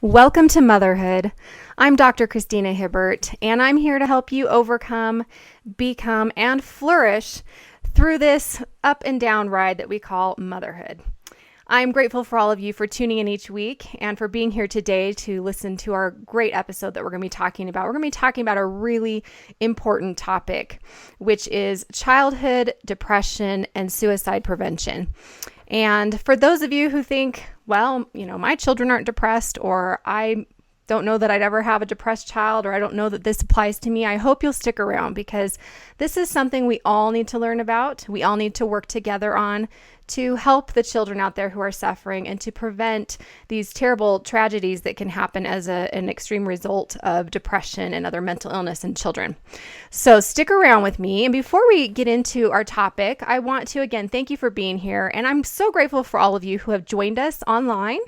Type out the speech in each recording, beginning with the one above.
Welcome to Motherhood. I'm Dr. Christina Hibbert, and I'm here to help you overcome, become, and flourish through this up and down ride that we call motherhood. I'm grateful for all of you for tuning in each week and for being here today to listen to our great episode that we're going to be talking about. We're going to be talking about a really important topic, which is childhood depression and suicide prevention. And for those of you who think, well, my children aren't depressed, or I don't know that I'd ever have a depressed child, or I don't know that this applies to me, I hope you'll stick around, because this is something we all need to learn about. We all need to work together on to help the children out there who are suffering and to prevent these terrible tragedies that can happen as an extreme result of depression and other mental illness in children. So stick around with me. And before we get into our topic, I want to again thank you for being here. And I'm so grateful for all of you who have joined us online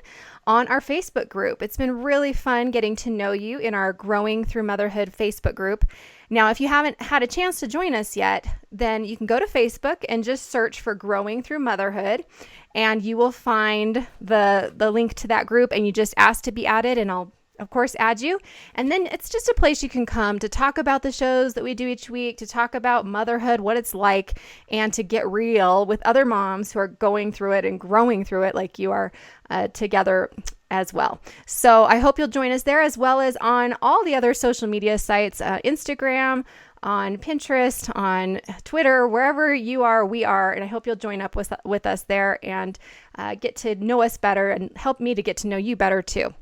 on our Facebook group. It's been really fun getting to know you in our Growing Through Motherhood Facebook group. Now, if you haven't had a chance to join us yet, then you can go to Facebook and just search for Growing Through Motherhood, and you will find the link to that group, and you just ask to be added, and I'll of course add you. And then it's just a place you can come to talk about the shows that we do each week, to talk about motherhood, what it's like, and to get real with other moms who are going through it and growing through it like you are together as well. So I hope you'll join us there, as well as on all the other social media sites, Instagram, on Pinterest, on Twitter, wherever you are, we are. And I hope you'll join up with us there and get to know us better and help me to get to know you better too.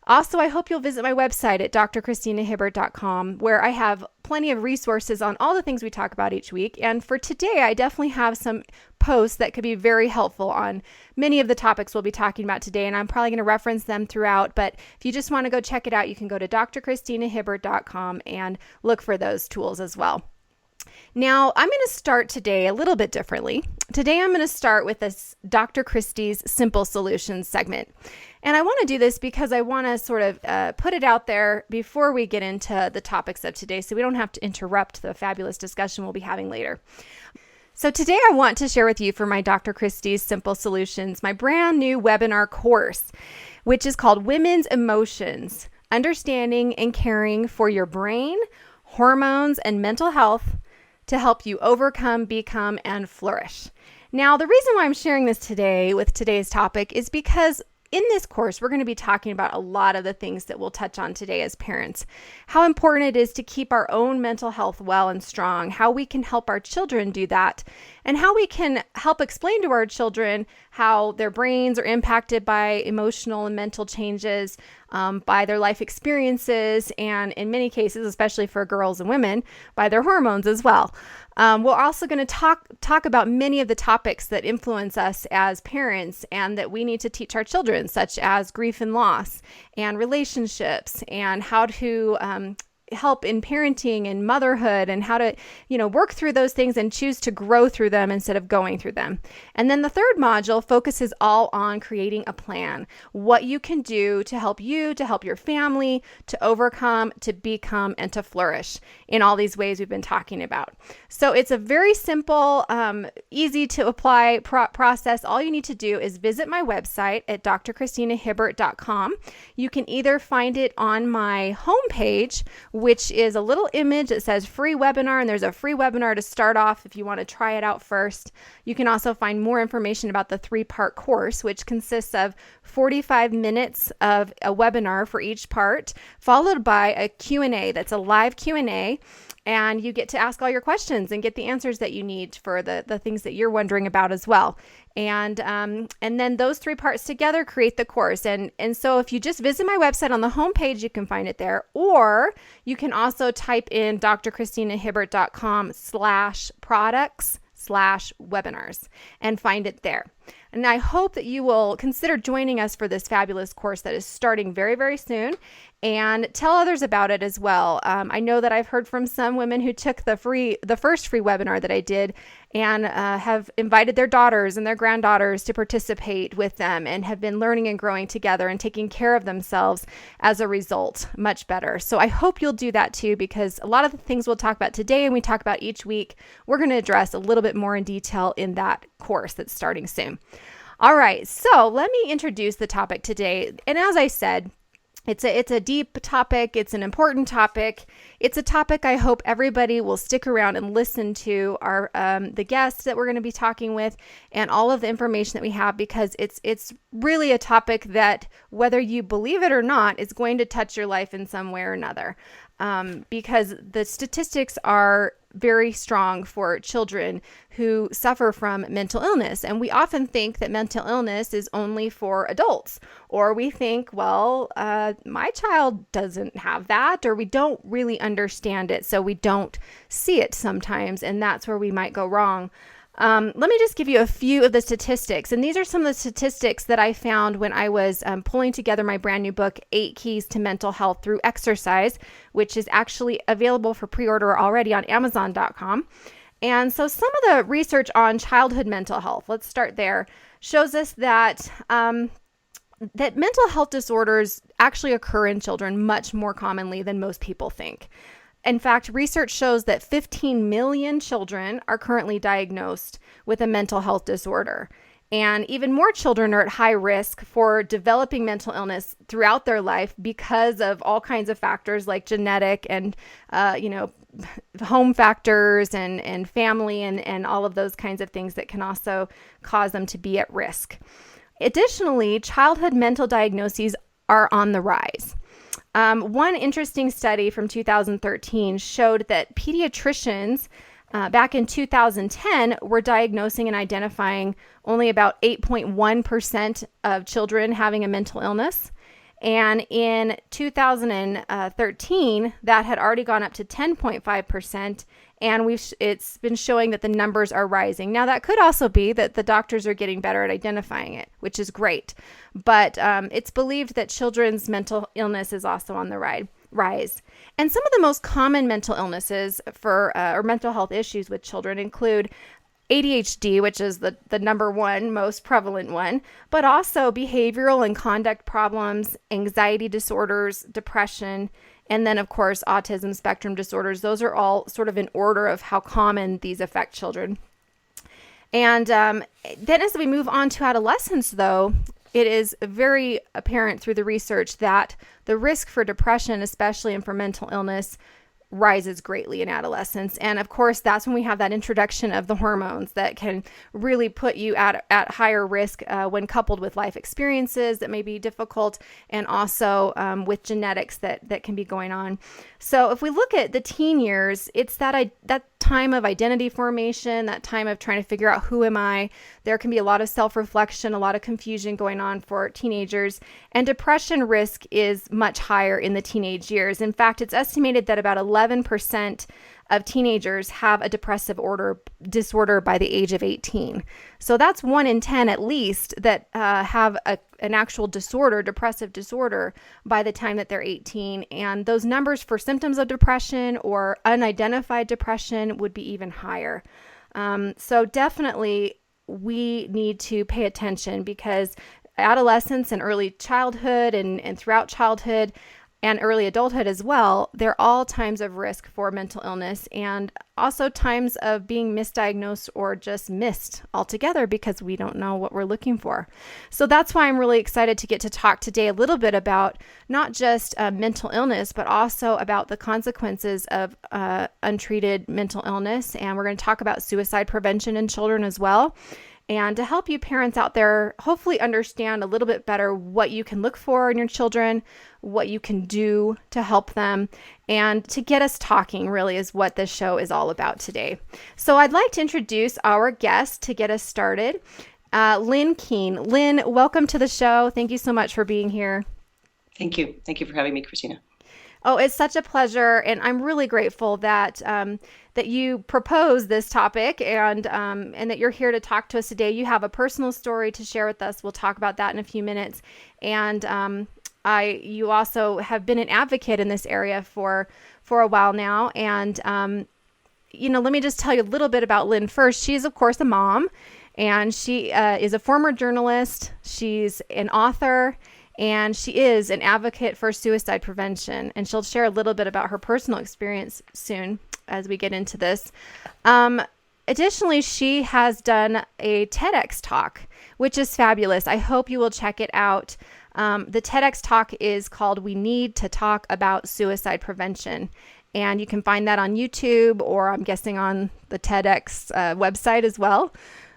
Also, I hope you'll visit my website at drchristinahibbert.com, where I have plenty of resources on all the things we talk about each week. And for today, I definitely have some posts that could be very helpful on many of the topics we'll be talking about today. And I'm probably going to reference them throughout. But if you just want to go check it out, you can go to drchristinahibbert.com and look for those tools as well. Now, I'm going to start today a little bit differently. Today, I'm going to start with this Dr. Christie's Simple Solutions segment. And I want to do this because I want to sort of put it out there before we get into the topics of today, so we don't have to interrupt the fabulous discussion we'll be having later. So today I want to share with you for my Dr. Christie's Simple Solutions, my brand new webinar course, which is called Women's Emotions, Understanding and Caring for Your Brain, Hormones, and Mental Health to help you overcome, become, and flourish. Now, the reason why I'm sharing this today with today's topic is because in this course, we're going to be talking about a lot of the things that we'll touch on today as parents. How important it is to keep our own mental health well and strong, how we can help our children do that, and how we can help explain to our children how their brains are impacted by emotional and mental changes, by their life experiences, and in many cases, especially for girls and women, by their hormones as well. We're also going to talk about many of the topics that influence us as parents and that we need to teach our children, such as grief and loss and relationships, and how to help in parenting and motherhood, and how to, work through those things and choose to grow through them instead of going through them. And then the third module focuses all on creating a plan, what you can do to help your family, to overcome, to become, and to flourish in all these ways we've been talking about. So it's a very simple, easy to apply process. All you need to do is visit my website at drchristinahibbert.com. You can either find it on my homepage, which is a little image that says free webinar, and there's a free webinar to start off if you want to try it out first. You can also find more information about the 3-part course, which consists of 45 minutes of a webinar for each part, followed by a Q&A that's a live Q&A. And you get to ask all your questions and get the answers that you need for the things that you're wondering about as well. And then those 3 parts together create the course. And so if you just visit my website on the homepage, you can find it there. Or you can also type in drchristinahibbert.com/products/webinars and find it there. And I hope that you will consider joining us for this fabulous course that is starting very, very soon, and tell others about it as well. I know that I've heard from some women who took the first free webinar that I did and have invited their daughters and their granddaughters to participate with them and have been learning and growing together and taking care of themselves as a result much better. So I hope you'll do that too, because a lot of the things we'll talk about today and we talk about each week, we're going to address a little bit more in detail in that course that's starting soon. All right, so let me introduce the topic today. And as I said, It's a deep topic. It's an important topic. It's a topic I hope everybody will stick around and listen to our the guests that we're going to be talking with and all of the information that we have, because it's really a topic that, whether you believe it or not, is going to touch your life in some way or another. Because the statistics are very strong for children who suffer from mental illness. And we often think that mental illness is only for adults, or we think, well, my child doesn't have that, or we don't really understand it, so we don't see it sometimes, and that's where we might go wrong. Let me just give you a few of the statistics. And these are some of the statistics that I found when I was pulling together my brand new book, 8 Keys to Mental Health Through Exercise, which is actually available for pre-order already on Amazon.com. And so some of the research on childhood mental health, let's start there, shows us that that mental health disorders actually occur in children much more commonly than most people think. In fact, research shows that 15 million children are currently diagnosed with a mental health disorder. And even more children are at high risk for developing mental illness throughout their life because of all kinds of factors like genetic and, home factors and family and all of those kinds of things that can also cause them to be at risk. Additionally, childhood mental diagnoses are on the rise. One interesting study from 2013 showed that pediatricians back in 2010 were diagnosing and identifying only about 8.1% of children having a mental illness. And in 2013, that had already gone up to 10.5%. And it's been showing that the numbers are rising. Now, that could also be that the doctors are getting better at identifying it, which is great. But it's believed that children's mental illness is also on the rise. And some of the most common mental illnesses or mental health issues with children include ADHD, which is the number one most prevalent one, but also behavioral and conduct problems, anxiety disorders, depression, and then, of course, autism spectrum disorders. Those are all sort of in order of how common these affect children. And then as we move on to adolescence, though, it is very apparent through the research that the risk for depression, especially and for mental illness, rises greatly in adolescence. And of course, that's when we have that introduction of the hormones that can really put you at higher risk when coupled with life experiences that may be difficult, and also with genetics that can be going on. So if we look at the teen years, it's that time of identity formation, that time of trying to figure out who am I. There can be a lot of self-reflection, a lot of confusion going on for teenagers, and depression risk is much higher in the teenage years. In fact, it's estimated that about 11% of teenagers have a depressive disorder by the age of 18. So that's 1 in 10 at least that have an actual depressive disorder by the time that they're 18. And those numbers for symptoms of depression or unidentified depression would be even higher. So definitely we need to pay attention, because adolescence and early childhood and throughout childhood and early adulthood as well, they're all times of risk for mental illness, and also times of being misdiagnosed or just missed altogether because we don't know what we're looking for. So that's why I'm really excited to get to talk today a little bit about not just mental illness, but also about the consequences of untreated mental illness. And we're going to talk about suicide prevention in children as well. And to help you parents out there hopefully understand a little bit better what you can look for in your children, what you can do to help them, and to get us talking really is what this show is all about today. So I'd like to introduce our guest to get us started, Lynn Keane. Lynn, welcome to the show. Thank you so much for being here. Thank you. Thank you for having me, Christina. Oh, it's such a pleasure, and I'm really grateful that that you proposed this topic and that you're here to talk to us today. You have a personal story to share with us. We'll talk about that in a few minutes. And you also have been an advocate in this area for a while now. And let me just tell you a little bit about Lynn first. She's of course a mom, and she is a former journalist. She's an author. And she is an advocate for suicide prevention. And she'll share a little bit about her personal experience soon as we get into this. Additionally, she has done a TEDx talk, which is fabulous. I hope you will check it out. The TEDx talk is called "We Need to Talk About Suicide Prevention." And you can find that on YouTube, or I'm guessing on the TEDx website as well.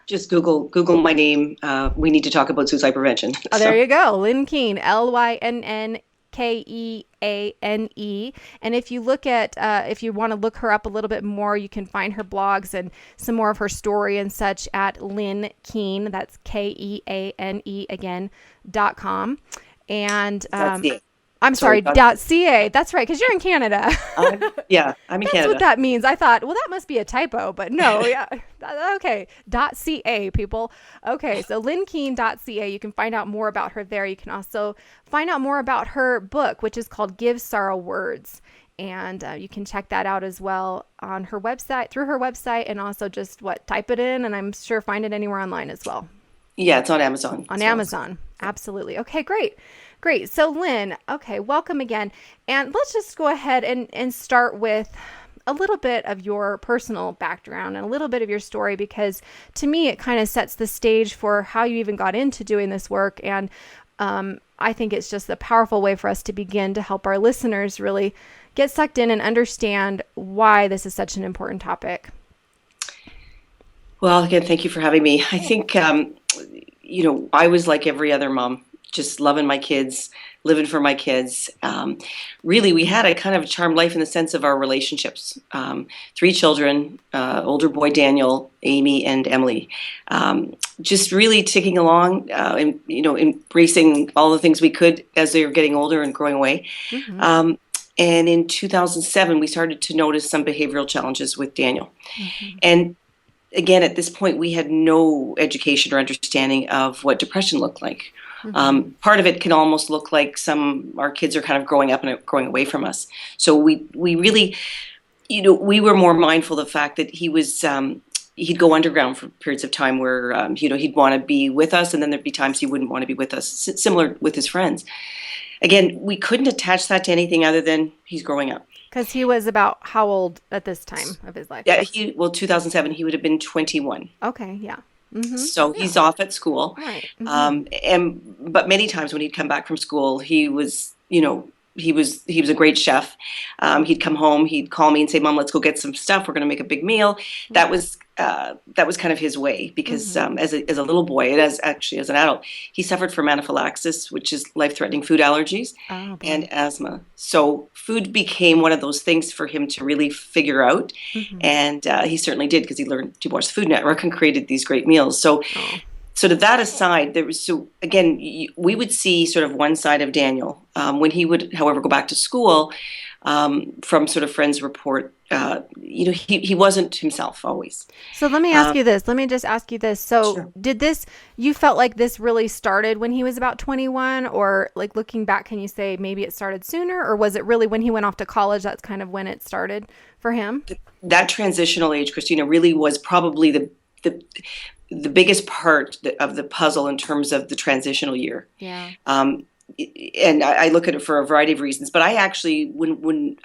Just Google my name. We need to talk about suicide prevention. Oh, there you go. Lynn Keane, LynnKeane. And if you look at, if you want to look her up a little bit more, you can find her blogs and some more of her story and such at Lynn Keane. That's KEANE again, .com. And I'm sorry, .ca. That's right, because you're in Canada. I'm in Canada. That's what that means. I thought, well, that must be a typo, but no, yeah. Okay, .ca, people. Okay, so lynnkeane.ca. You can find out more about her there. You can also find out more about her book, which is called Give Sorrow Words. And you can check that out as well on her website, through her website, and also just type it in, and I'm sure find it anywhere online as well. Yeah, it's on Amazon. On Amazon. Absolutely. Okay, great. So Lynn, okay, welcome again. And let's just go ahead and start with a little bit of your personal background and a little bit of your story, because to me, it kind of sets the stage for how you even got into doing this work. And I think it's just a powerful way for us to begin to help our listeners really get sucked in and understand why this is such an important topic. Well, again, thank you for having me. I think, I was like every other mom, just loving my kids, living for my kids. Really, we had a kind of charmed life in the sense of our relationships. 3 children, older boy Daniel, Amy, and Emily. Just really ticking along, and embracing all the things we could as they were getting older and growing away. Mm-hmm. And in 2007, we started to notice some behavioral challenges with Daniel. Mm-hmm. And again, at this point, we had no education or understanding of what depression looked like. Mm-hmm. Part of it can almost look like our kids are kind of growing up and growing away from us. So we really, we were more mindful of the fact that he was, he'd go underground for periods of time where, he'd want to be with us, and then there'd be times he wouldn't want to be with us, similar with his friends. Again, we couldn't attach that to anything other than he's growing up. Because he was about how old at this time of his life? Yeah, 2007, he would have been 21. Okay, yeah. Mm-hmm. So he's off at school. Right. Mm-hmm. But many times when he'd come back from school, he was a great chef. He'd come home, he'd call me and say, "Mom, let's go get some stuff. We're going to make a big meal." Mm-hmm. That was kind of his way, because mm-hmm. As a little boy, and as an adult, he suffered from anaphylaxis, which is life-threatening food allergies, and asthma. So food became one of those things for him to really figure out, mm-hmm. and he certainly did, because he learned to watch the Food Network and created these great meals. So. So to that aside, we would see sort of one side of Daniel. When he would, however, go back to school, from sort of friends report, he wasn't himself always. So let me ask you this. Let me just ask you this. So sure. You felt like this really started when he was about 21, or like looking back, can you say maybe it started sooner, or was it really when he went off to college, that's kind of when it started for him? That transitional age, Christina, really was probably the biggest part of the puzzle in terms of the transitional year. Yeah. And I look at it for a variety of reasons, but I actually, when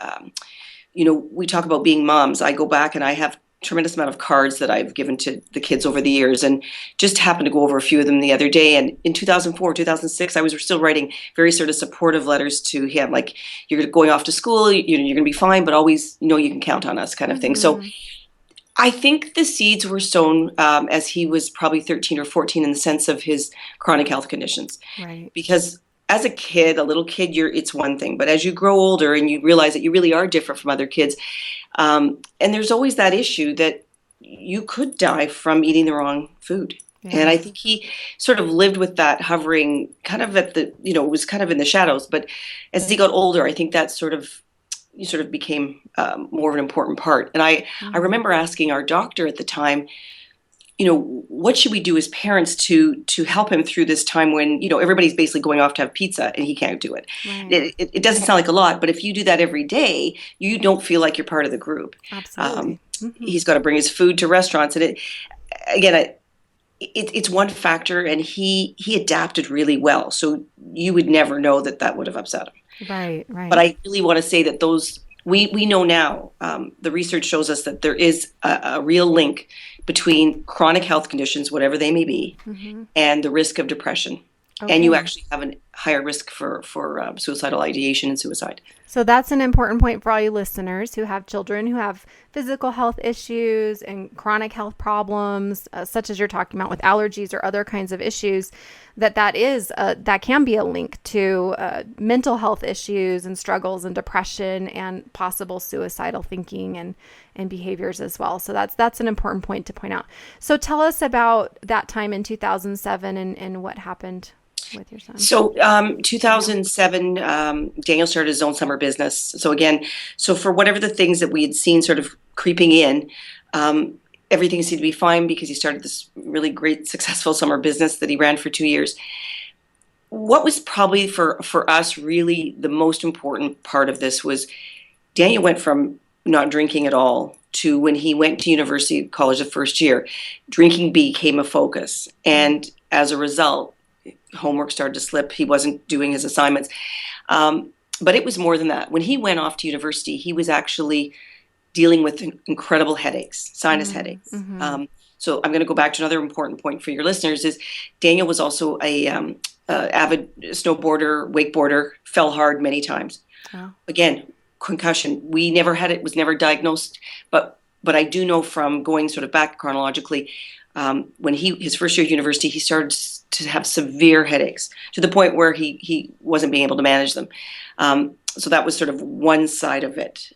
we talk about being moms, I go back and I have a tremendous amount of cards that I've given to the kids over the years, and just happened to go over a few of them the other day. And in 2004, 2006, I was still writing very sort of supportive letters to him, like, "You're going off to school, you're going to be fine, but always, you can count on us," kind of thing. So I think the seeds were sown as he was probably 13 or 14, in the sense of his chronic health conditions. Right. Because as a little kid, it's one thing. But as you grow older and you realize that you really are different from other kids, and there's always that issue that you could die from eating the wrong food. Yeah. And I think he sort of lived with that hovering kind of it was kind of in the shadows. But as he got older, I think that sort of became more of an important part. And I remember asking our doctor at the time, what should we do as parents to help him through this time when, everybody's basically going off to have pizza and he can't do it. Right. It doesn't sound like a lot, but if you do that every day, you don't feel like you're part of the group. Absolutely. He's got to bring his food to restaurants. And it's one factor, and he adapted really well. So you would never know that would have upset him. Right. But I really want to say that we know now, the research shows us that there is a real link between chronic health conditions, whatever they may be, mm-hmm. and the risk of depression. Okay. And you actually have higher risk for suicidal ideation and suicide. So that's an important point for all you listeners who have children who have physical health issues and chronic health problems, such as you're talking about with allergies or other kinds of issues, that can be a link to mental health issues and struggles and depression and possible suicidal thinking and behaviors as well. So that's an important point to point out. So tell us about that time in 2007 and what happened with your son. So 2007, Daniel started his own summer business. So for whatever the things that we had seen sort of creeping in, everything seemed to be fine because he started this really great, successful summer business that he ran for 2 years. What was probably for us really the most important part of this was Daniel went from not drinking at all to when he went to university, college the first year, drinking became a focus. And as a result, homework started to slip. He wasn't doing his assignments. But it was more than that. When he went off to university, he was actually dealing with incredible headaches, sinus headaches. Mm-hmm. So I'm going to go back to another important point for your listeners is Daniel was also a avid snowboarder, wakeboarder, fell hard many times. Oh. Again, concussion. We never had it, was never diagnosed. But I do know from going sort of back chronologically, when his first year at university, he started to have severe headaches to the point where he wasn't being able to manage them. So that was sort of one side of it.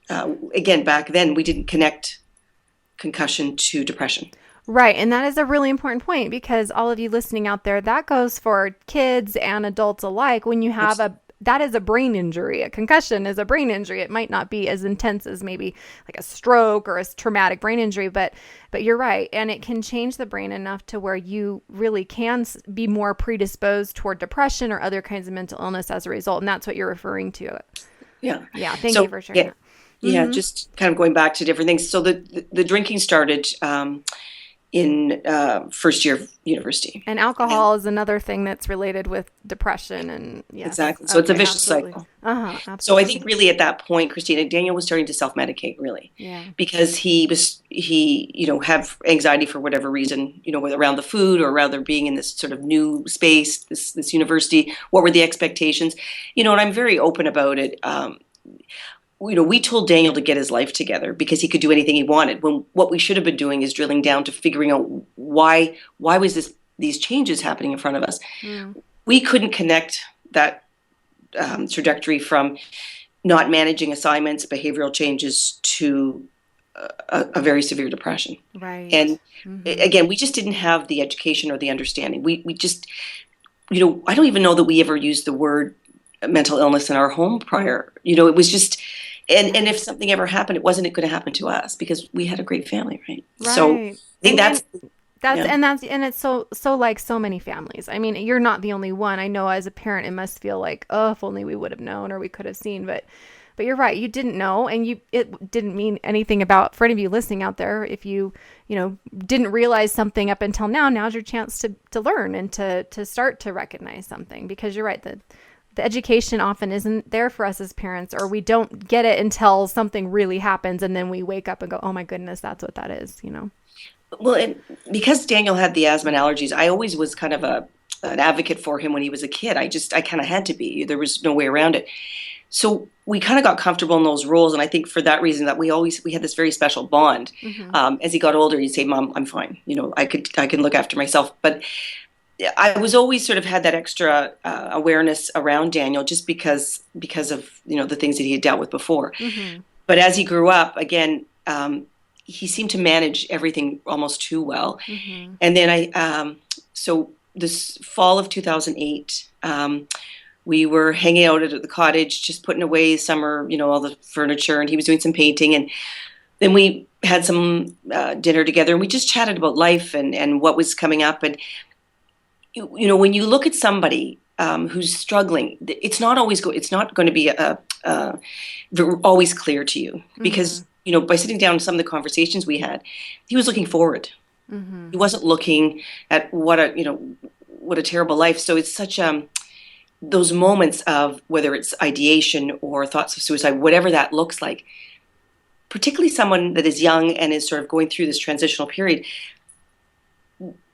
Again, back then we didn't connect concussion to depression. Right. And that is a really important point because all of you listening out there, that goes for kids and adults alike. When you have that is a brain injury. A concussion is a brain injury. It might not be as intense as maybe like a stroke or a traumatic brain injury, but you're right. And it can change the brain enough to where you really can be more predisposed toward depression or other kinds of mental illness as a result. And that's what you're referring to. Yeah. Yeah. Thank you for sharing that. Yeah. Mm-hmm. Just kind of going back to different things. So the drinking started in first year of university. And alcohol is another thing that's related with depression and yes. Exactly. So it's a vicious cycle. Absolutely. So I think really at that point, Christina, Daniel was starting to self-medicate really. Yeah. Because he have anxiety for whatever reason, whether around the food or rather being in this sort of new space, this university, what were the expectations? And I'm very open about it. We told Daniel to get his life together because he could do anything he wanted. When what we should have been doing is drilling down to figuring out why was these changes happening in front of us. Mm. We couldn't connect that trajectory from not managing assignments, behavioral changes to a very severe depression. Right. And again, we just didn't have the education or the understanding. We just, I don't even know that we ever used the word mental illness in our home prior. It was just, and if something ever happened, it wasn't going to happen to us because we had a great family, right? So I think and it's so like so many families. I mean, you're not the only one. I know as a parent, it must feel like, oh, if only we would have known or we could have seen, but you're right. You didn't know, and it didn't mean anything about, for any of you listening out there, if you didn't realize something up until now, now's your chance to learn and to start to recognize something, because you're right. The education often isn't there for us as parents, or we don't get it until something really happens. And then we wake up and go, oh my goodness, that's what that is, Well, and because Daniel had the asthma and allergies, I always was kind of an advocate for him when he was a kid. I kind of had to be. There was no way around it. So we kind of got comfortable in those roles. And I think for that reason that we had this very special bond. Mm-hmm. As he got older, he'd say, Mom, I'm fine. I can look after myself. But I was always sort of had that extra awareness around Daniel just because of, the things that he had dealt with before. Mm-hmm. But as he grew up, again, he seemed to manage everything almost too well. Mm-hmm. And then so this fall of 2008, we were hanging out at the cottage, just putting away summer, all the furniture, and he was doing some painting. And then we had some dinner together, and we just chatted about life and what was coming up. And when you look at somebody who's struggling, it's not always it's not going to be always clear to you, because by sitting down in some of the conversations we had, he was looking forward. Mm-hmm. He wasn't looking at what a terrible life. So it's such those moments of whether it's ideation or thoughts of suicide, whatever that looks like, particularly someone that is young and is sort of going through this transitional period.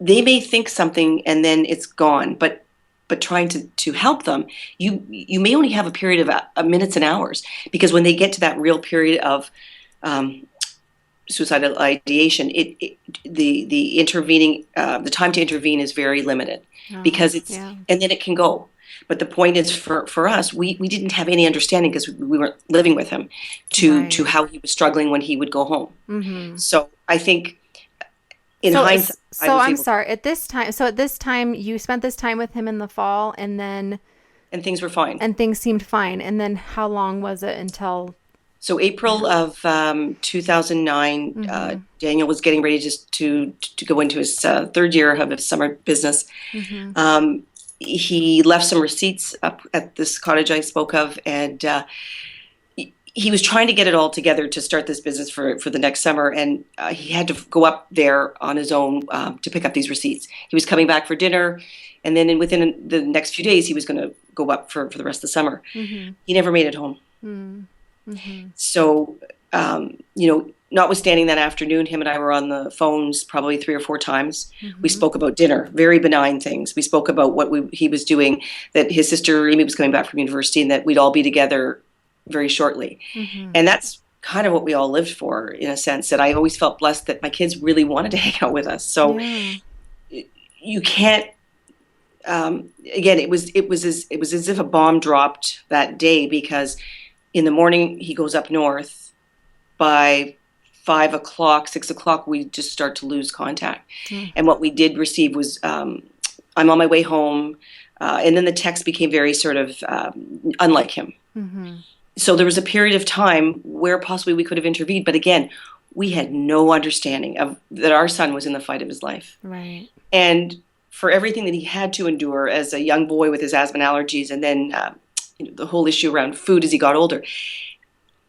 They may think something and then it's gone, but but trying to help them, you may only have a period of minutes and hours, because when they get to that real period of suicidal ideation, the intervening the time to intervene is very limited, because it's and then it can go. But the point is, for us, we didn't have any understanding, because we weren't living with him, to how he was struggling when he would go home. So I think in hindsight, I'm sorry. At this time, you spent this time with him in the fall, and things were fine. And things seemed fine. And then how long was it until? So April of 2009, Daniel was getting ready to go into his third year of his summer business. He left some receipts up at this cottage I spoke of, and he was trying to get it all together to start this business for the next summer, and he had to go up there on his own to pick up these receipts. He was coming back for dinner, and then within the next few days, he was going to go up for the rest of the summer. He never made it home. So, notwithstanding that afternoon, him and I were on the phones probably 3 or 4 times. We spoke about dinner, very benign things. We spoke about what he was doing, that his sister Amy was coming back from university, and that we'd all be together very shortly. And that's kind of what we all lived for, in a sense, that I always felt blessed that my kids really wanted to hang out with us. So you can't, again, it was as if a bomb dropped that day, because in the morning he goes up north. By 5 o'clock, 6 o'clock, we just start to lose contact. And what we did receive was, I'm on my way home. And then the text became very sort of unlike him. So there was a period of time where possibly we could have intervened. But again, we had no understanding of that our son was in the fight of his life. Right. And for everything that he had to endure as a young boy with his asthma and allergies, and then the whole issue around food as he got older,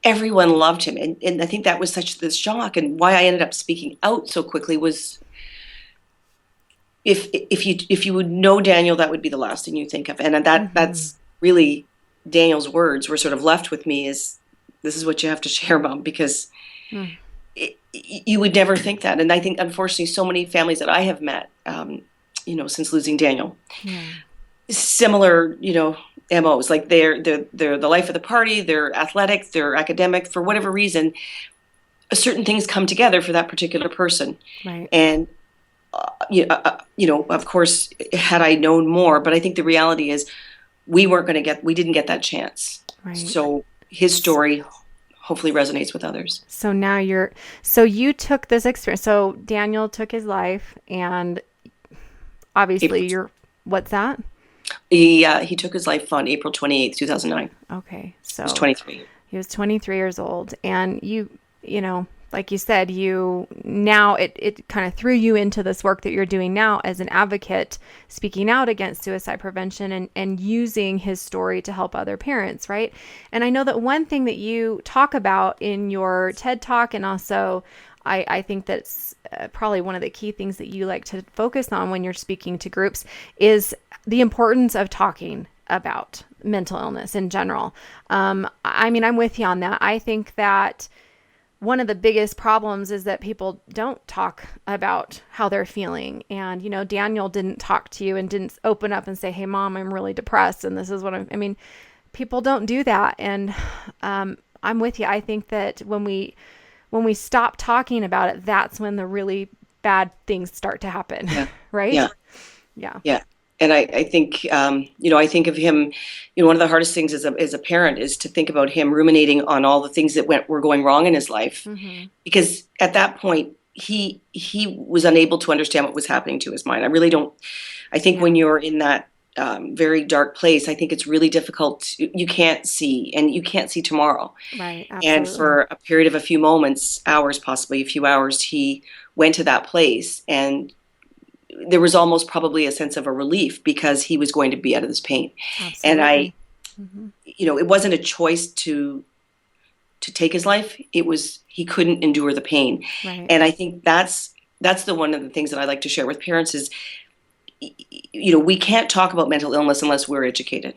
everyone loved him. And I think that was such the shock, and why I ended up speaking out so quickly was, if you would know Daniel, that would be the last thing you think of. And that's really Daniel's words were sort of left with me, is this is what you have to share, Mom, because you would never think that. And I think, unfortunately, so many families that I have met, since losing Daniel, similar, MOs, like they're the life of the party, they're athletic, they're academic, for whatever reason, certain things come together for that particular person. Right. And, of course, had I known more, but I think the reality is we didn't get that chance. Right. So his story hopefully resonates with others. So now you took this experience. So Daniel took his life, and obviously what's that? He took his life on April 28th, 2009. Okay. So he was 23. He was 23 years old. And you like you said, it kind of threw you into this work that you're doing now as an advocate, speaking out against suicide prevention and using his story to help other parents, right? And I know that one thing that you talk about in your TED Talk, and also I think that's probably one of the key things that you like to focus on when you're speaking to groups, is the importance of talking about mental illness in general. I'm with you on that. I think that one of the biggest problems is that people don't talk about how they're feeling. And, Daniel didn't talk to you and didn't open up and say, hey, Mom, I'm really depressed, and this is what people don't do that. And I'm with you. I think that when we stop talking about it, that's when the really bad things start to happen. Yeah. Right? Yeah. And I think, I think of him, one of the hardest things as a parent is to think about him ruminating on all the things that were going wrong in his life. Because at that point, he was unable to understand what was happening to his mind. I think when you're in that very dark place, I think it's really difficult. You can't see tomorrow. Right. Absolutely. And for a period of a few moments, hours, possibly a few hours, he went to that place, and there was almost probably a sense of a relief, because he was going to be out of this pain. Absolutely. And it wasn't a choice to take his life. It was, he couldn't endure the pain. Right. And I think that's the one of the things that I like to share with parents is, we can't talk about mental illness unless we're educated.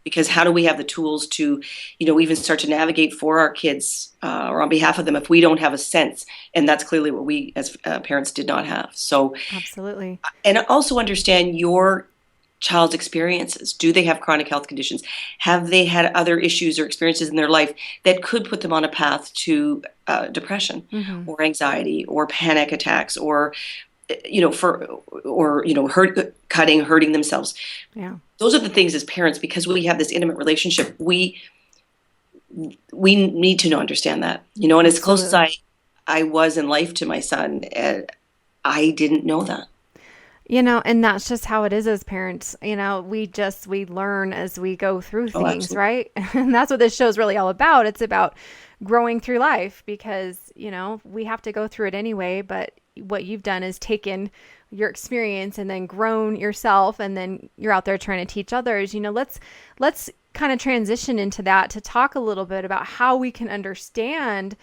Because how do we have the tools to, even start to navigate for our kids or on behalf of them if we don't have a sense? And that's clearly what we as parents did not have. So absolutely. And also understand your child's experiences. Do they have chronic health conditions? Have they had other issues or experiences in their life that could put them on a path to depression or anxiety or panic attacks or hurting themselves? Yeah. Those are the things as parents, because we have this intimate relationship, we need to understand that, and as close as I was in life to my son, I didn't know that. And that's just how it is as parents. We learn as we go through things, right? And that's what this show is really all about. It's about growing through life because, we have to go through it anyway. But what you've done is taken your experience and then grown yourself, and then you're out there trying to teach others. Let's kind of transition into that to talk a little bit about how we can understand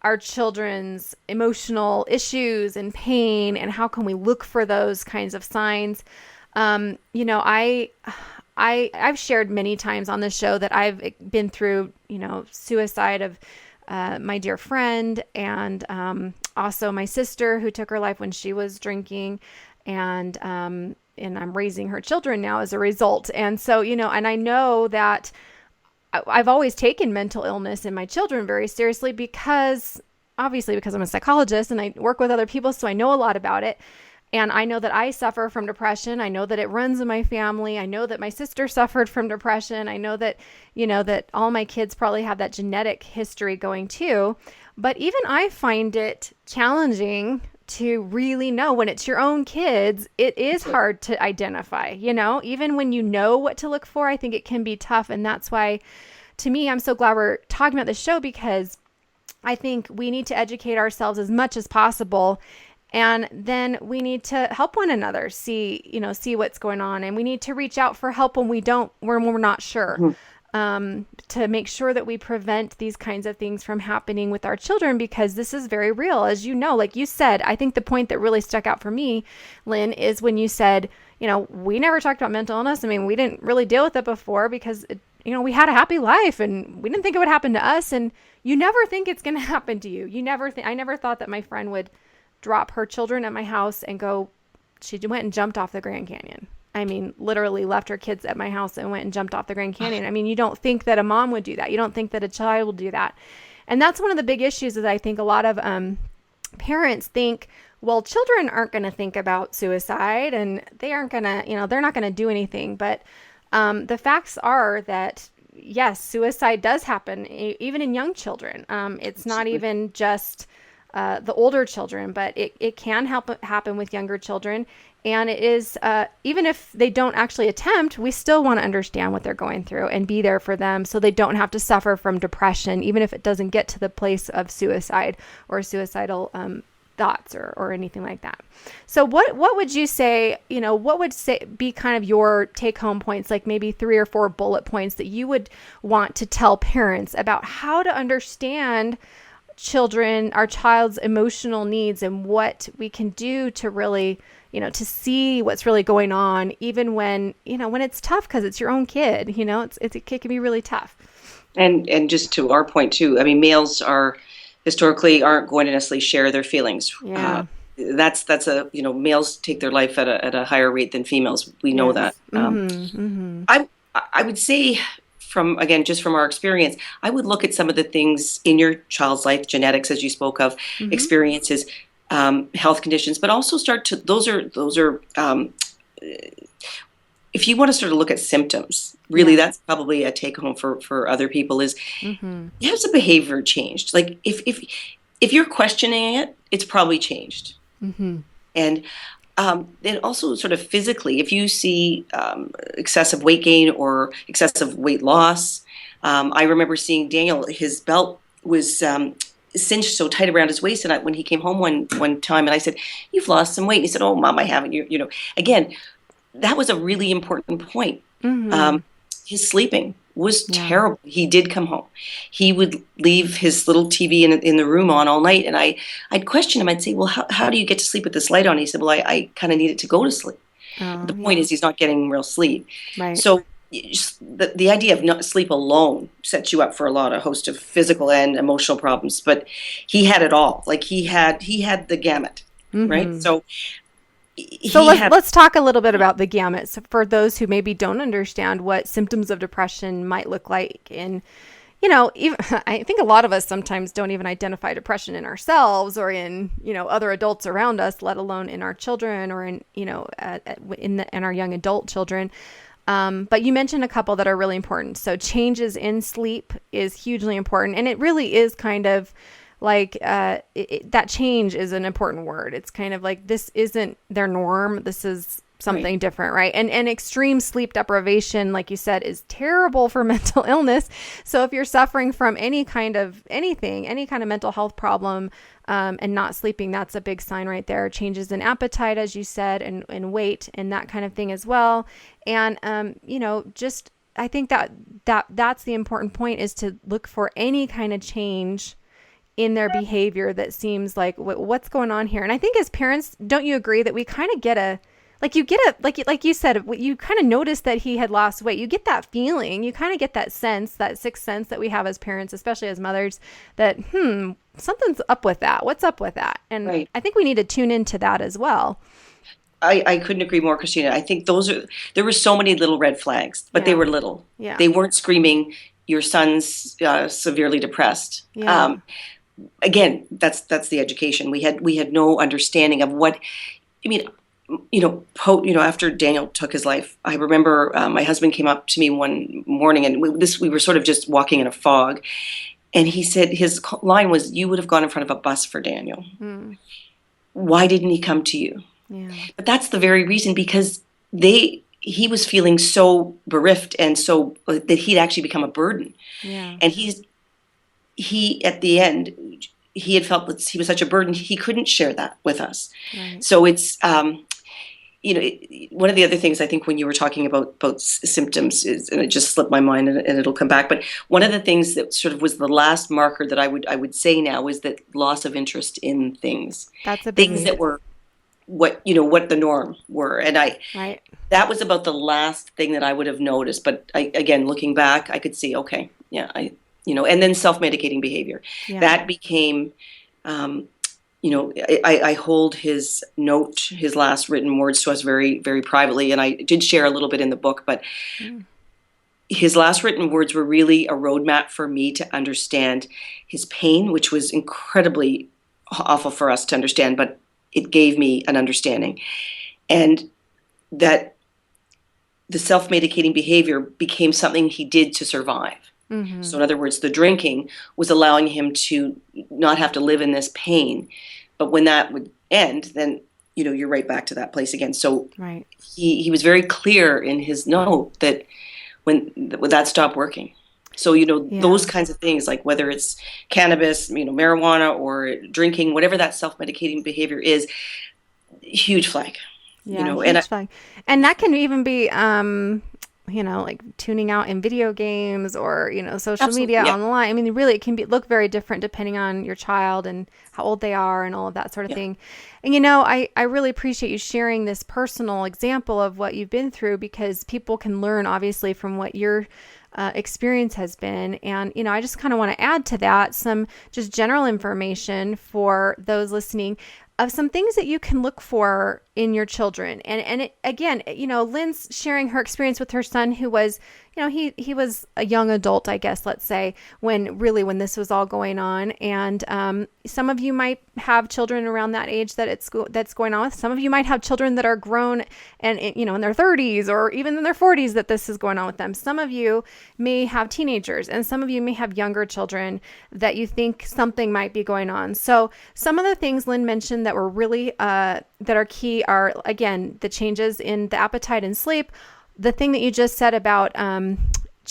our children's emotional issues and pain, and how can we look for those kinds of signs. I've shared many times on the show that I've been through, suicide of my dear friend, and also my sister who took her life when she was drinking, and I'm raising her children now as a result. And so, and I know that I've always taken mental illness in my children very seriously because I'm a psychologist and I work with other people, so I know a lot about it. And I know that I suffer from depression. I know that it runs in my family. I know that my sister suffered from depression. I know that, that all my kids probably have that genetic history going too. But even I find it challenging to really know when it's your own kids. It is hard to identify, even when you know what to look for. I think it can be tough. And that's why, to me, I'm so glad we're talking about this show, because I think we need to educate ourselves as much as possible. And then we need to help one another see what's going on. And we need to reach out for help when we're not sure. To make sure that we prevent these kinds of things from happening with our children, because this is very real. As you know, like you said, I think the point that really stuck out for me, Lynn, is when you said, we never talked about mental illness. I mean, we didn't really deal with it before because, we had a happy life and we didn't think it would happen to us. And you never think it's going to happen to you. I never thought that my friend would drop her children at my house and she went and jumped off the Grand Canyon. I mean, literally left her kids at my house and went and jumped off the Grand Canyon. I mean, you don't think that a mom would do that. You don't think that a child will do that. And that's one of the big issues is I think a lot of parents think, well, children aren't going to think about suicide and they aren't going to, they're not going to do anything. But the facts are that, yes, suicide does happen even in young children. It's not even just the older children, but it can happen with younger children. And it is, even if they don't actually attempt, we still want to understand what they're going through and be there for them so they don't have to suffer from depression, even if it doesn't get to the place of suicide or suicidal thoughts or anything like that. So what would you say, what would be kind of your take home points, like maybe 3 or 4 bullet points that you would want to tell parents about how to understand our child's emotional needs and what we can do to really, to see what's really going on, even when it's tough, because it's your own kid, it can be really tough. And just to our point too, I mean, males historically aren't going to necessarily share their feelings. Yeah. That's males take their life at a higher rate than females. We know that. I would say, from our experience, I would look at some of the things in your child's life, genetics, as you spoke of, experiences, health conditions, but also those are if you want to sort of look at symptoms, really, that's probably a take home for other people is, has the behavior changed? Like if you're questioning it, it's probably changed. And then also sort of physically, if you see excessive weight gain or excessive weight loss, I remember seeing Daniel, his belt was cinched so tight around his waist, and when he came home one time, and I said, "You've lost some weight," and he said, "Oh, Mom, I haven't." Again, that was a really important point. His sleeping was terrible. He did come home. He would leave his little TV in the room on all night, and I'd question him. I'd say, "Well, how do you get to sleep with this light on?" He said, "Well, I kind of need it to go to sleep." The point is, he's not getting real sleep. Right. So the idea of not sleep alone sets you up for a host of physical and emotional problems. But he had it all. Like he had the gamut, right? So So let's talk a little bit about the gamut. So for those who maybe don't understand what symptoms of depression might look like in, even, I think a lot of us sometimes don't even identify depression in ourselves or in, other adults around us, let alone in our children or in, in our young adult children. But you mentioned a couple that are really important. So changes in sleep is hugely important. And it really is kind of like that change is an important word. It's kind of like this isn't their norm. This is something different, right? And extreme sleep deprivation, like you said, is terrible for mental illness. So if you're suffering from any kind of mental health problem and not sleeping, that's a big sign right there. Changes in appetite, as you said, and weight and that kind of thing as well. And, just I think that's the important point, is to look for any kind of change in their behavior that seems like what's going on here. And I think as parents, don't you agree that we kind of get like you said, you kind of noticed that he had lost weight. You get that feeling, you kind of get that sense, that sixth sense that we have as parents, especially as mothers, that, something's up with that. What's up with that? And I think we need to tune into that as well. I couldn't agree more, Christina. I think there were so many little red flags, but they were little. Yeah. They weren't screaming, your son's severely depressed. Yeah. Again, that's the education. We had no understanding of what, after Daniel took his life, I remember my husband came up to me one morning, and we were sort of just walking in a fog, and he said, his line was, "You would have gone in front of a bus for Daniel. Why didn't he come to you?" Yeah. But that's the very reason, because he was feeling so bereft and so that he'd actually become a burden. Yeah. And he at the end, he had felt that he was such a burden, he couldn't share that with us. Right. So it's, one of the other things I think when you were talking about symptoms is, and it just slipped my mind and it'll come back, but one of the things that sort of was the last marker that I would say now is that loss of interest in things. That's a big things that were what the norm were. And that was about the last thing that I would have noticed. But again, looking back, I could see, okay, yeah, and then self-medicating behavior. Yeah. That became, I hold his note, his last written words to us very, very privately. And I did share a little bit in the book, but his last written words were really a roadmap for me to understand his pain, which was incredibly awful for us to understand, but it gave me an understanding. And that the self-medicating behavior became something he did to survive. Mm-hmm. So in other words, the drinking was allowing him to not have to live in this pain. But when that would end, then, you're right back to that place again. So he was very clear in his note that when that stopped working. So, those kinds of things, like whether it's cannabis, marijuana, or drinking, whatever that self-medicating behavior is, huge flag. Yeah, huge flag. And that can even be, like tuning out in video games or, social media online. I mean, really, it can look very different depending on your child and how old they are and all of that sort of thing. And, I really appreciate you sharing this personal example of what you've been through, because people can learn, obviously, from what your experience has been. And, I just kind of want to add to that some just general information for those listening of some things that you can look for in your children. And it, again, Lynn's sharing her experience with her son, who was, he was a young adult, I guess, let's say, when this was all going on. And some of you might have children around that age that's going on with. Some of you might have children that are grown and, in their 30s or even in their 40s that this is going on with them. Some of you may have teenagers, and some of you may have younger children that you think something might be going on. So some of the things Lynn mentioned that were really, that are key are, again, the changes in the appetite and sleep. The thing that you just said about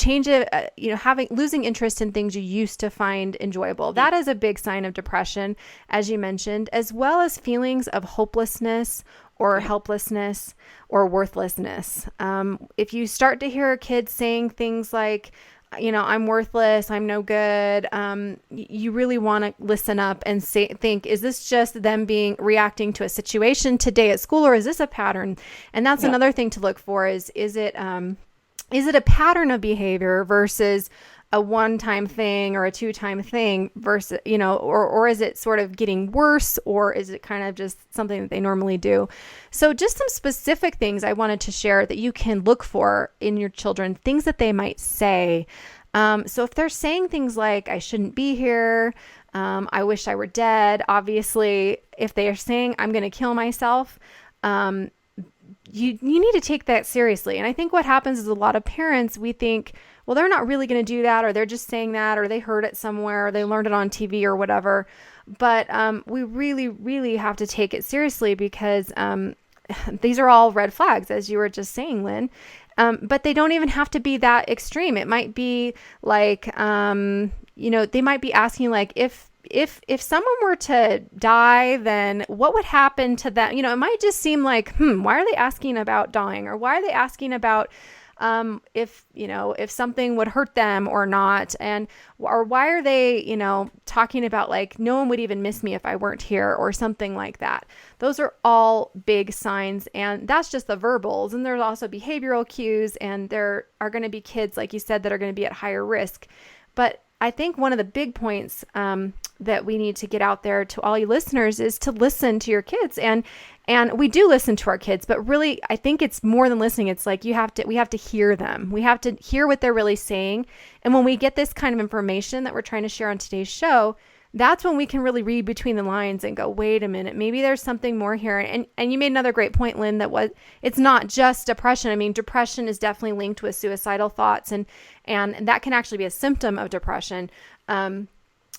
losing interest in things you used to find enjoyable. That is a big sign of depression, as you mentioned, as well as feelings of hopelessness or helplessness or worthlessness. If you start to hear kids saying things like, I'm worthless, I'm no good, you really want to listen up and think, is this just them reacting to a situation today at school, or is this a pattern? And that's another thing to look for is it a pattern of behavior versus a one-time thing or a two-time thing versus, or is it sort of getting worse, or is it kind of just something that they normally do? So just some specific things I wanted to share that you can look for in your children, things that they might say. So if they're saying things like, I shouldn't be here, I wish I were dead, obviously, if they are saying, I'm going to kill myself, you need to take that seriously. And I think what happens is a lot of parents, we think, well, they're not really going to do that, or they're just saying that, or they heard it somewhere, or they learned it on TV or whatever. But we really, really have to take it seriously, because these are all red flags, as you were just saying, Lynn. But they don't even have to be that extreme. It might be like, they might be asking, like, if someone were to die, then what would happen to them? It might just seem like, why are they asking about dying? Or why are they asking about if something would hurt them or not? Or why are they, talking about, like, no one would even miss me if I weren't here, or something like that. Those are all big signs, and that's just the verbals. And there's also behavioral cues, and there are going to be kids, like you said, that are going to be at higher risk. But I think one of the big points that we need to get out there to all you listeners is to listen to your kids. And we do listen to our kids, but really, I think it's more than listening. It's like we have to hear them. We have to hear what they're really saying. And when we get this kind of information that we're trying to share on today's show, that's when we can really read between the lines and go, wait a minute, maybe there's something more here. And you made another great point, Lynn, it's not just depression. I mean, depression is definitely linked with suicidal thoughts, and that can actually be a symptom of depression.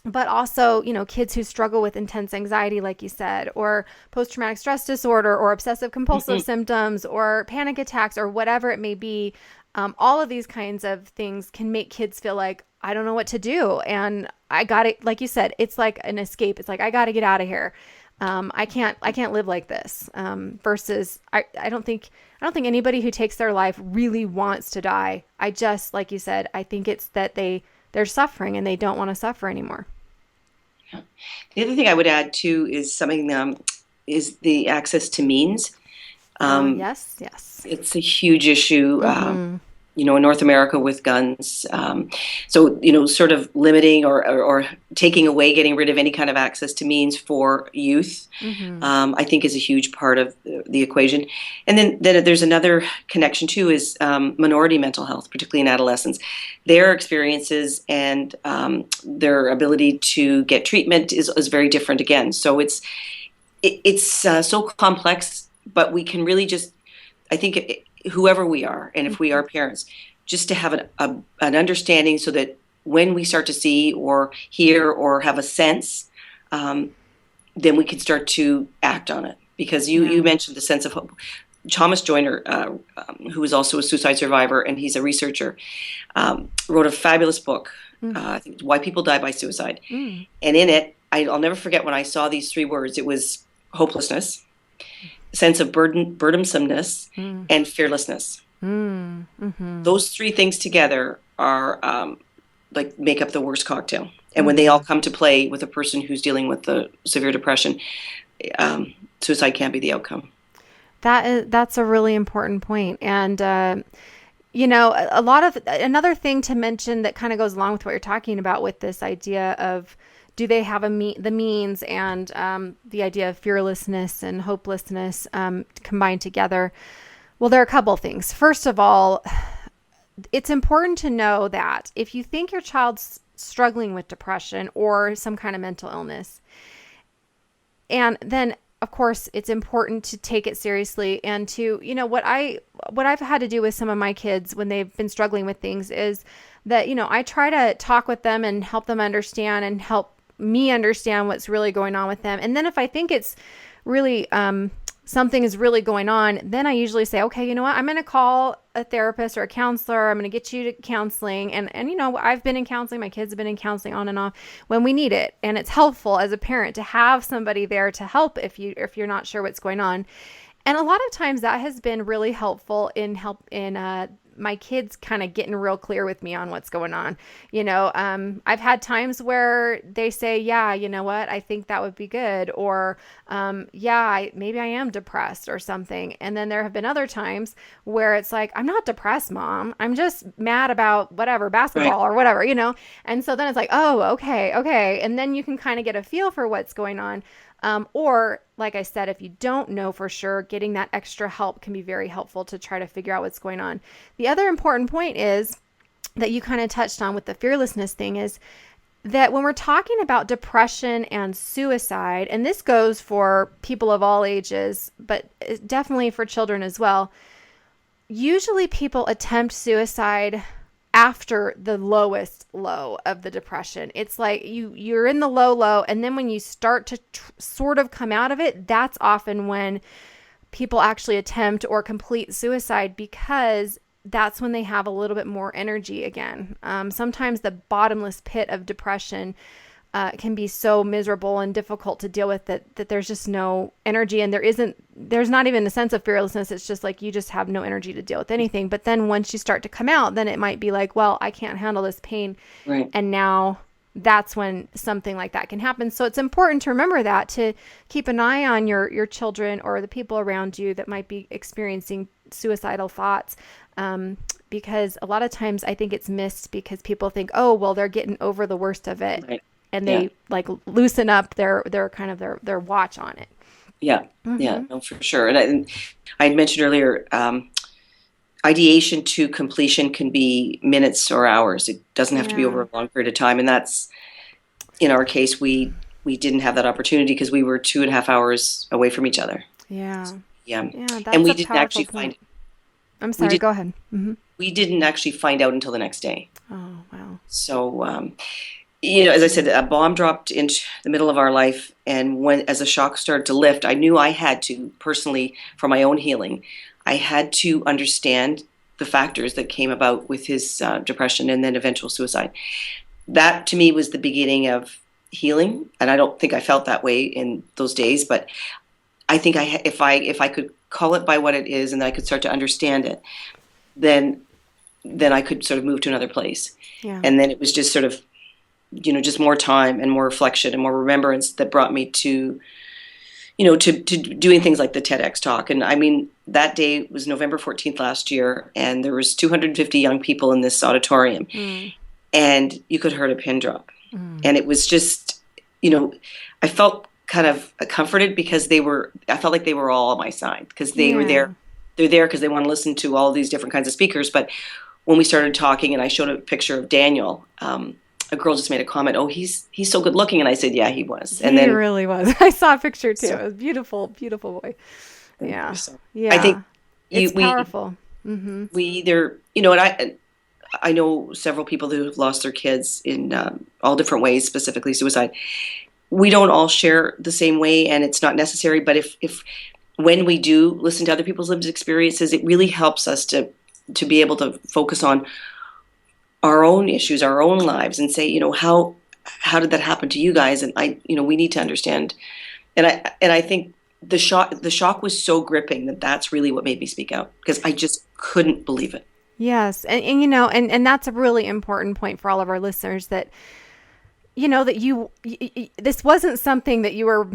But also, kids who struggle with intense anxiety, like you said, or post-traumatic stress disorder, or obsessive compulsive symptoms, or panic attacks, or whatever it may be. All of these kinds of things can make kids feel like, I don't know what to do. And I got it. Like you said, it's like an escape. It's like, I got to get out of here. I can't live like this. Versus I don't think anybody who takes their life really wants to die. I just, like you said, I think it's that they're suffering and they don't want to suffer anymore. Yeah. The other thing I would add too is something, is the access to means. Yes. It's a huge issue, in North America with guns. So, sort of limiting or taking away, getting rid of any kind of access to means for youth, I think is a huge part of the equation. And then there's another connection too, is minority mental health, particularly in adolescents. Their experiences and their ability to get treatment is very different again. So it's so complex, but we can really just, I think, whoever we are, and if we are parents, just to have an understanding, so that when we start to see or hear or have a sense, then we can start to act on it. Because you mentioned the sense of hope. Thomas Joyner, who is also a suicide survivor, and he's a researcher, wrote a fabulous book, I think it's Why People Die by Suicide. And in it, I'll never forget when I saw these three words. It was hopelessness, sense of burdensomeness, and fearlessness. Those three things together are make up the worst cocktail. And when they all come to play with a person who's dealing with the severe depression, suicide can't be the outcome. That's a really important point. And another thing to mention that kind of goes along with what you're talking about with this idea of, do they have the means, and the idea of fearlessness and hopelessness combined together? Well, there are a couple things. First of all, it's important to know that if you think your child's struggling with depression or some kind of mental illness, and then, of course, it's important to take it seriously. And to, what I've had to do with some of my kids when they've been struggling with things is that, I try to talk with them and help them understand and help me understand what's really going on with them. And then if I think it's really something is really going on, then I usually say, okay, you know what, I'm going to call a therapist or a counselor. I'm going to get you to counseling. And I've been in counseling. My kids have been in counseling on and off when we need it. And it's helpful as a parent to have somebody there to help if you're not sure what's going on. And a lot of times that has been really helpful in my kids kind of getting real clear with me on what's going on. I've had times where they say, yeah, you know what, I think that would be good. Or, maybe I am depressed or something. And then there have been other times where it's like, I'm not depressed, Mom. I'm just mad about whatever, basketball or whatever, And so then it's like, oh, okay. And then you can kind of get a feel for what's going on. Or like I said, if you don't know for sure, getting that extra help can be very helpful to try to figure out what's going on. The other important point is that you kind of touched on with the fearlessness thing is that when we're talking about depression and suicide, and this goes for people of all ages, but definitely for children as well, usually people attempt suicide after the lowest low of the depression. It's like you're in the low, and then when you start to sort of come out of it, that's often when people actually attempt or complete suicide, because that's when they have a little bit more energy again. Sometimes the bottomless pit of depression can be so miserable and difficult to deal with that there's just no energy, and there's not even a sense of fearlessness. It's just like you just have no energy to deal with anything. But then once you start to come out, then it might be like, well, I can't handle this pain. Right. And now that's when something like that can happen. So it's important to remember that, to keep an eye on your children or the people around you that might be experiencing suicidal thoughts. Because a lot of times I think it's missed because people think, oh, well, they're getting over the worst of it. Right. And they like loosen up their kind of their watch on it. Yeah. Yeah, no, for sure. And I had mentioned earlier, ideation to completion can be minutes or hours. It doesn't have to be over a long period of time. And that's, in our case, we didn't have that opportunity because we were 2.5 hours away from each other. Yeah. Yeah. That's and we a didn't actually point. find. I'm sorry. Go ahead. Mm-hmm. We didn't actually find out until the next day. Oh, wow. So, as I said, a bomb dropped into the middle of our life, and as the shock started to lift, I knew I had to, personally, for my own healing, I had to understand the factors that came about with his depression and then eventual suicide. That, to me, was the beginning of healing, and I don't think I felt that way in those days, but I think if I could call it by what it is, and then I could start to understand it, then I could sort of move to another place. Yeah. And then it was just sort of, just more time and more reflection and more remembrance that brought me to doing things like the TEDx talk. And I mean, that day was November 14th last year, and there was 250 young people in this auditorium, and you could hear a pin drop. And it was just, I felt kind of comforted because I felt like they were all on my side, because they were there. They're there because they want to listen to all these different kinds of speakers. But when we started talking and I showed a picture of Daniel, a girl just made a comment, oh, he's so good looking. And I said, yeah, he was. And he then really was. I saw a picture too. It was beautiful, beautiful boy. Yeah. So, yeah. I think it's powerful. Mm-hmm. We either, and I know several people who have lost their kids in all different ways, specifically suicide. We don't all share the same way, and it's not necessary. But if when we do listen to other people's lived experiences, it really helps us to be able to focus on our own issues, our own lives, and say, how did that happen to you guys? And we need to understand. And I think the shock was so gripping that's really what made me speak out, because I just couldn't believe it. Yes. And that's a really important point for all of our listeners, that that this wasn't something that you were,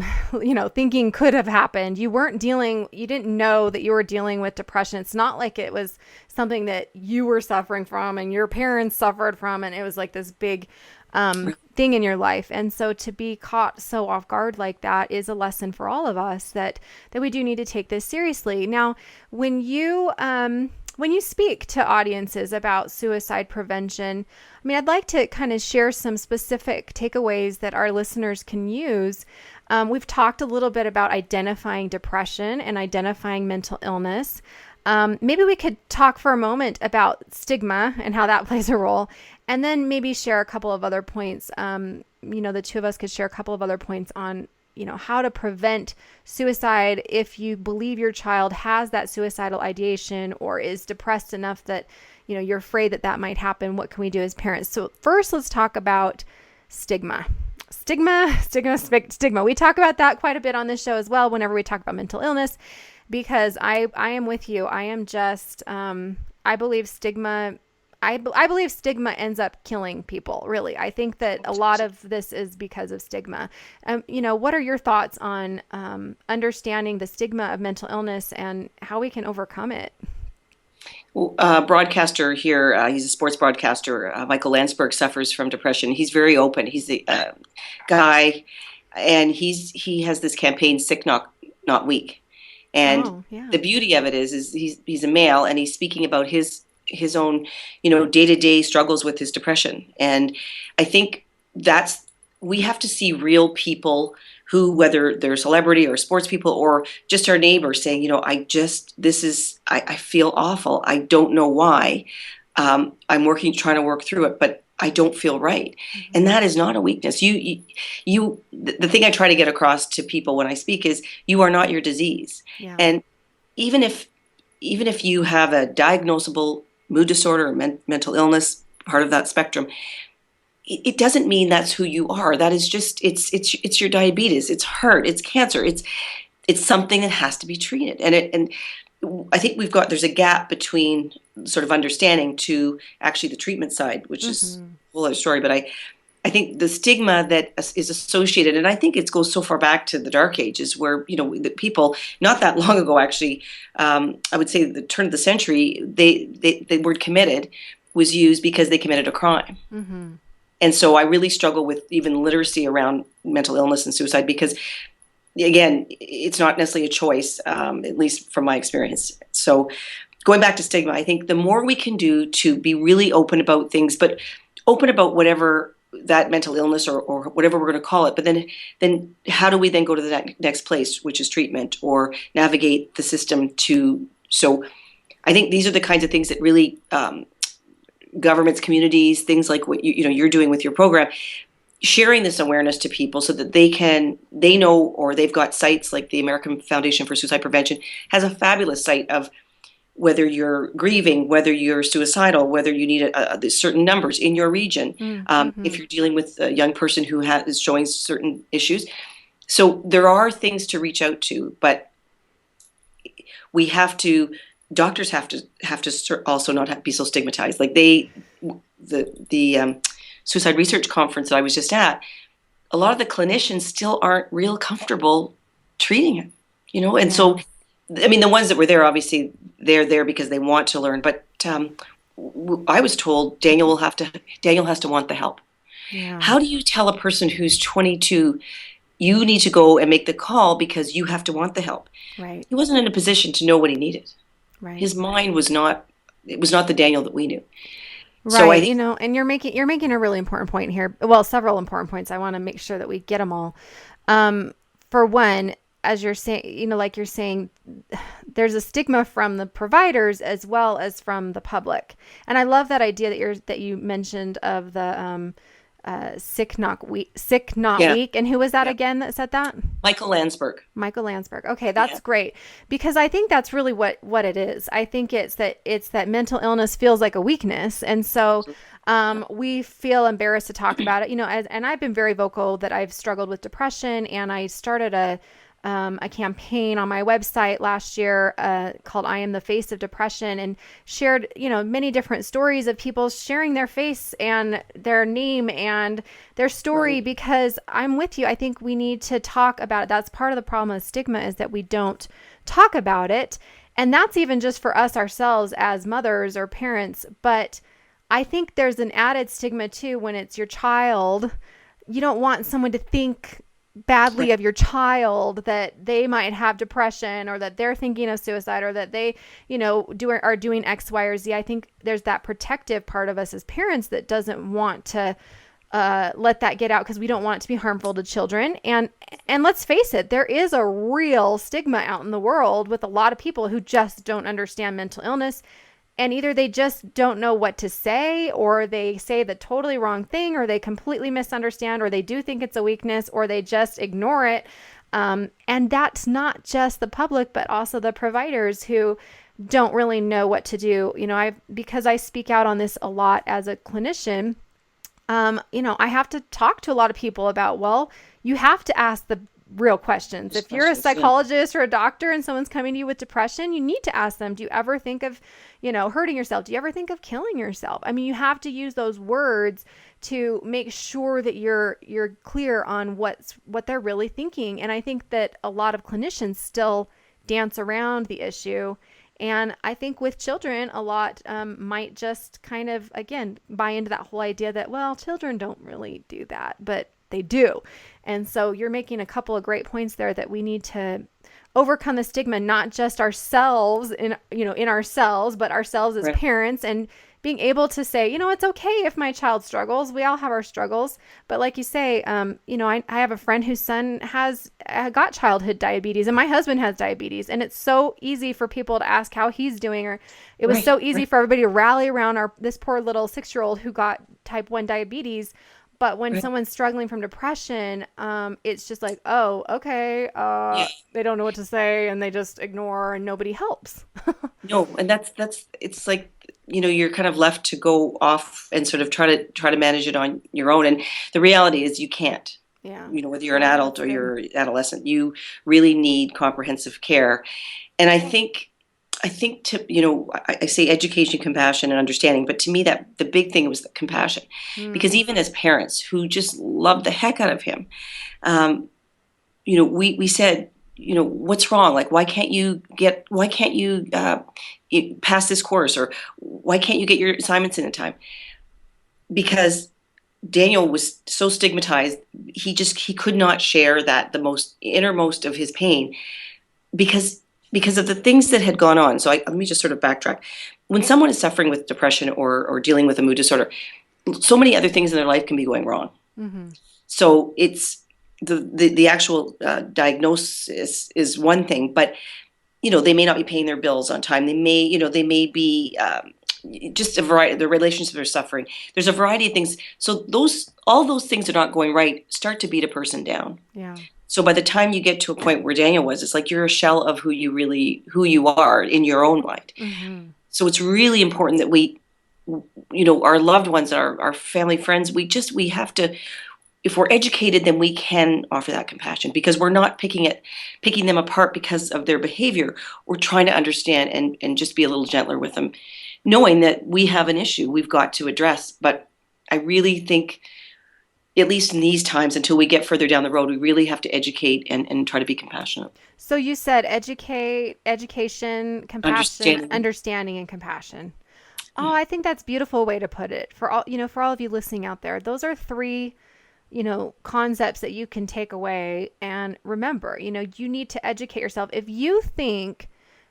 thinking could have happened. You didn't know that you were dealing with depression. It's not like it was something that you were suffering from and your parents suffered from, and it was like this big thing in your life. And so to be caught so off guard like that is a lesson for all of us that we do need to take this seriously. Now, when you speak to audiences about suicide prevention, I'd like to kind of share some specific takeaways that our listeners can use. We've talked a little bit about identifying depression and identifying mental illness. Maybe we could talk for a moment about stigma and how that plays a role, and then maybe share a couple of other points. The two of us could share a couple of other points on how to prevent suicide if you believe your child has that suicidal ideation or is depressed enough that, you're afraid that might happen. What can we do as parents? So first, let's talk about stigma. Stigma. We talk about that quite a bit on this show as well whenever we talk about mental illness, because I am with you. I am just, I believe stigma. I believe stigma ends up killing people, really. I think that a lot of this is because of stigma. What are your thoughts on understanding the stigma of mental illness and how we can overcome it? Broadcaster here, he's a sports broadcaster. Michael Landsberg suffers from depression. He's very open. He's the guy, and he has this campaign, Sick Not Weak. And Yeah. the beauty of it is he's a male, and he's speaking about his own, day-to-day struggles with his depression. And I think we have to see real people who, whether they're celebrity or sports people or just our neighbors, saying, I feel awful. I don't know why. I'm trying to work through it, but I don't feel right. Mm-hmm. And that is not a weakness. The thing I try to get across to people when I speak is you are not your disease. Yeah. And even if you have a diagnosable mood disorder or mental illness, part of that spectrum, it doesn't mean that's who you are. That is just, it's your diabetes, it's heart, it's cancer, it's something that has to be treated. And I think there's a gap between sort of understanding to actually the treatment side, which is a whole other story. But I think the stigma that is associated, and I think it goes so far back to the Dark Ages, where the people not that long ago, actually, I would say the turn of the century, the word committed was used because they committed a crime. Mm-hmm. And so I really struggle with even literacy around mental illness and suicide because, again, it's not necessarily a choice, at least from my experience. So going back to stigma, I think the more we can do to be really open about things, but open about whatever that mental illness or whatever we're going to call it, but then how do we then go to the next place, which is treatment, or navigate the system so I think these are the kinds of things that really governments, communities, things like what you're doing with your program, sharing this awareness to people so that they know, or they've got sites like the American Foundation for Suicide Prevention has a fabulous site of whether you're grieving, whether you're suicidal, whether you need certain numbers in your region, if you're dealing with a young person who is showing certain issues. So there are things to reach out to, but doctors have to also not be so stigmatized. Like the suicide research conference that I was just at, a lot of the clinicians still aren't real comfortable treating it, and so, I mean, the ones that were there, obviously they're there because they want to learn, but I was told Daniel has to want the help. Yeah. How do you tell a person who's 22, you need to go and make the call because you have to want the help? Right. He wasn't in a position to know what he needed. Right. His mind was not the Daniel that we knew. Right. So and you're making a really important point here. Well, several important points. I want to make sure that we get them all. For one, as you're saying, like you're saying, there's a stigma from the providers as well as from the public. And I love that idea that you mentioned of the Sick Not Weak. And who was that again that said that? Michael Landsberg. Okay, that's great, because I think that's really what it is. I think it's that mental illness feels like a weakness, and so we feel embarrassed to talk about it. And I've been very vocal that I've struggled with depression, and I started a campaign on my website last year called I Am the Face of Depression, and shared, many different stories of people sharing their face and their name and their story. Right. Because I'm with you. I think we need to talk about it. That's part of the problem with stigma, is that we don't talk about it. And that's even just for us ourselves as mothers or parents. But I think there's an added stigma too when it's your child. You don't want someone to think badly of your child, that they might have depression, or that they're thinking of suicide, or that they, are doing X, Y, or Z. I think there's that protective part of us as parents that doesn't want to let that get out, because we don't want it to be harmful to children. And let's face it, there is a real stigma out in the world with a lot of people who just don't understand mental illness. And either they just don't know what to say, or they say the totally wrong thing, or they completely misunderstand, or they do think it's a weakness, or they just ignore it. And that's not just the public, but also the providers who don't really know what to do. Because I speak out on this a lot as a clinician, I have to talk to a lot of people about, well, you have to ask real questions. Just If you're a questions, yeah. psychologist or a doctor and someone's coming to you with depression, you need to ask them, do you ever think of, hurting yourself? Do you ever think of killing yourself? I mean, you have to use those words to make sure that you're clear on what they're really thinking. And I think that a lot of clinicians still dance around the issue. And I think with children, a lot might just kind of, again, buy into that whole idea that, well, children don't really do that, but they do. And so you're making a couple of great points there that we need to overcome the stigma, not just ourselves in ourselves, but ourselves as Right. parents, and being able to say, it's okay if my child struggles. We all have our struggles. But like you say, I have a friend whose son has got childhood diabetes, and my husband has diabetes. And it's so easy for people to ask how he's doing, or it was Right, so easy right. for everybody to rally around this poor little 6-year-old who got type 1 diabetes. But when Right. someone's struggling from depression, it's just like, oh, okay, Yeah. they don't know what to say, and they just ignore, and nobody helps. No, and that's it's like, you're kind of left to go off and sort of try to manage it on your own. And the reality is you can't. Yeah. Whether you're an Oh, adult that's or good. you're adolescent, you really need comprehensive care. And I think I say education, compassion, and understanding, but to me that the big thing was the compassion, because Mm. even as parents who just love the heck out of him, um, we said, what's wrong? Like, why can't you pass this course, or why can't you get your assignments in time? Because Daniel was so stigmatized, he could not share that the most innermost of his pain, because of the things that had gone on. So let me just sort of backtrack. When someone is suffering with depression or dealing with a mood disorder, so many other things in their life can be going wrong. Mm-hmm. So it's the actual diagnosis is one thing, but they may not be paying their bills on time. They may be just a variety. Their relationships are suffering. There's a variety of things. So all those things are not going right start to beat a person down. Yeah. So by the time you get to a point where Daniel was, it's like you're a shell of who you are in your own mind. Mm-hmm. So it's really important that we, our loved ones, our family, friends, we have to, if we're educated, then we can offer that compassion, because we're not picking them apart because of their behavior. We're trying to understand and just be a little gentler with them, knowing that we have an issue we've got to address. But I really think, at least in these times, until we get further down the road, we really have to educate and try to be compassionate. So you said education, compassion, Understanding. understanding, and compassion. Oh, Yeah. I think that's a beautiful way to put it. For all of you listening out there, those are three, concepts that you can take away and remember. You need to educate yourself. If you think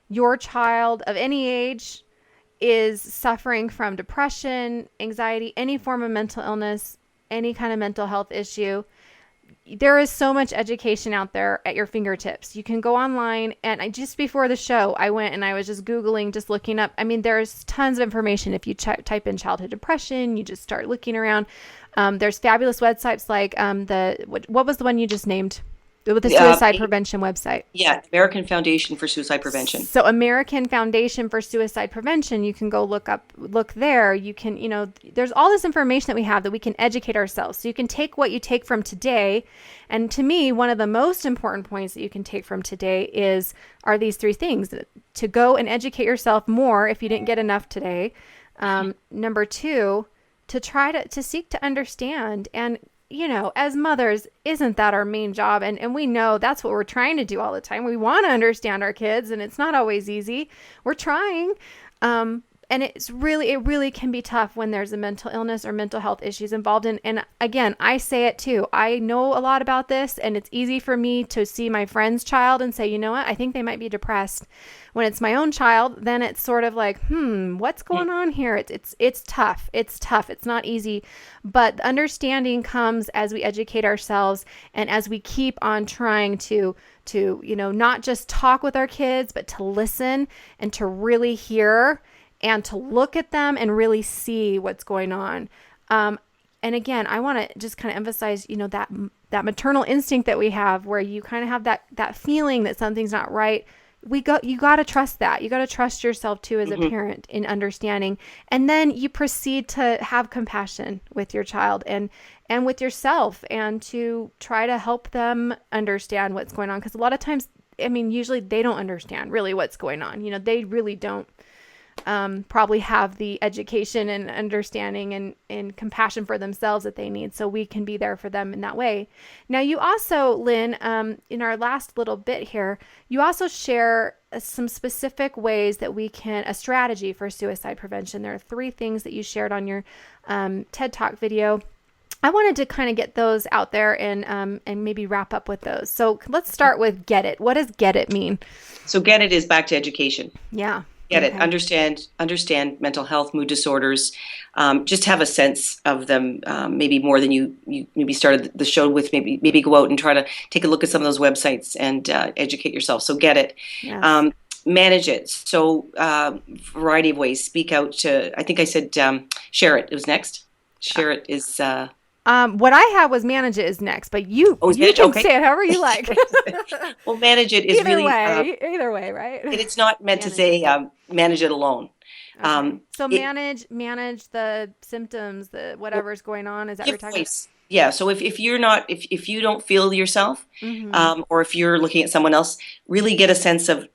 your child of any age is suffering from depression, anxiety, any form of mental illness, any kind of mental health issue, there is so much education out there at your fingertips. You can go online, and just before the show, I went and I was just Googling, just looking up. I mean, there's tons of information. If you type in childhood depression, you just start looking around. There's fabulous websites like what was the one you just named? With the suicide prevention website. Yeah, American Foundation for Suicide Prevention. So American Foundation for Suicide Prevention, you can go look there. You can, there's all this information that we have that we can educate ourselves. So you can take what you take from today. And to me, one of the most important points that you can take from today are these three things: to go and educate yourself more if you didn't get enough today. Number two, to try to seek to understand. And as mothers, isn't that our main job? And we know that's what we're trying to do all the time. We want to understand our kids, and it's not always easy. We're trying. And it really can be tough when there's a mental illness or mental health issues involved. And again, I say it too. I know a lot about this, and it's easy for me to see my friend's child and say, you know what, I think they might be depressed. When it's my own child, then it's sort of like, what's going on here? It's tough. It's tough. It's not easy. But understanding comes as we educate ourselves and as we keep on trying to not just talk with our kids, but to listen and to really hear and to look at them and really see what's going on. And again, I want to just kind of emphasize, that maternal instinct that we have, where you kind of have that feeling that something's not right. you got to trust that. You got to trust yourself too as a parent in understanding. And then you proceed to have compassion with your child and with yourself, and to try to help them understand what's going on. Because a lot of times, I mean, usually they don't understand really what's going on. They really don't probably have the education and understanding and compassion for themselves that they need. So we can be there for them in that way. Now, you also, Lynn, in our last little bit here, you also share some specific ways that we can, a strategy for suicide prevention. There are 3 things that you shared on your TED Talk video. I wanted to kind of get those out there and maybe wrap up with those. So let's start with get it. What does get it mean? So get it is back to education. Yeah. Get it. Understand mental health, mood disorders. Just have a sense of them, maybe more than you maybe started the show with. Maybe go out and try to take a look at some of those websites and educate yourself. So get it. Yes. Manage it. So variety of ways. Speak out to. I think I said share it. It was next. Share it is. What I had was manage it is next, but you can say it however you like. Well, manage it is either way, right? It's not meant to say manage it alone. Okay. So manage the symptoms, the whatever's going on. Is that what you're talking about? Yeah. So if you're not, if you don't feel yourself, or if you're looking at someone else, really get a sense of